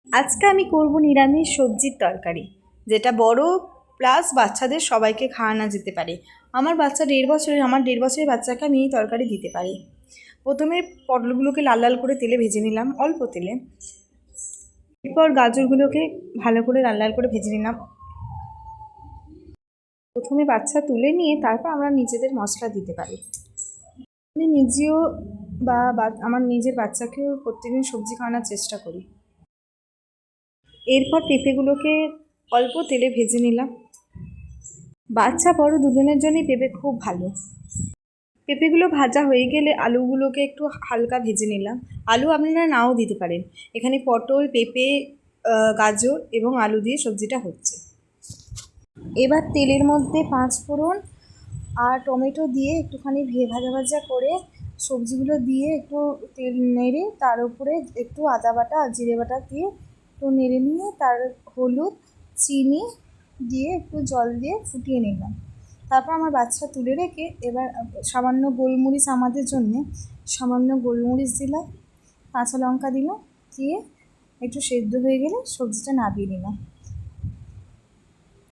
আজকে আমি করব নিরামিষ সবজির তরকারি, যেটা বড় প্লাস বাচ্চাদের সবাইকে খাওয়ানো যেতে পারে। আমার 1.5 বছরের বাচ্চাকে আমি এই তরকারি দিতে পারি। প্রথমে পটলগুলোকে লাল লাল করে তেলে ভেজে নিলাম, অল্প তেলে। এরপর গাজরগুলোকে ভালো করে লাল লাল করে ভেজে নিলাম। প্রথমে বাচ্চা তুলে নিয়ে তারপর আমরা নিজেদের মশলা দিতে পারি। আমি নিজেও আমার নিজের বাচ্চাকেও প্রত্যেকদিন সবজি খাওয়ানোর চেষ্টা করি। এরপর পেঁপেগুলোকে অল্প তেলে ভেজে নিলাম। বাচ্চা বড় দুজনের জন্যই পেঁপে খুব ভালো। পেঁপেগুলো ভাজা হয়ে গেলে আলুগুলোকে একটু হালকা ভেজে নিলাম। আলু আপনারা নাও দিতে পারেন। এখানে পটল, পেঁপে, গাজর এবং আলু দিয়ে সবজিটা হচ্ছে। এবার তেলের মধ্যে 5 ফোড়ন আর টমেটো দিয়ে একটুখানি ভাজা ভাজা করে সবজিগুলো দিয়ে একটু তেল নেড়ে তার উপরে একটু আদা বাটা আর জিরে বাটা দিয়ে একটু নেড়ে নিয়ে তার হলুদ, চিনি দিয়ে একটু জল দিয়ে ফুটিয়ে নিলাম। তারপর আমার বাচ্চা তুলে রেখে এবার সামান্য গোলমরিচ, আমাদের জন্যে সামান্য গোলমরিচ দিলাম, কাঁচা লঙ্কা দিলাম, দিয়ে একটু সেদ্ধ হয়ে গেলে সবজিটা নামিয়ে নিলাম।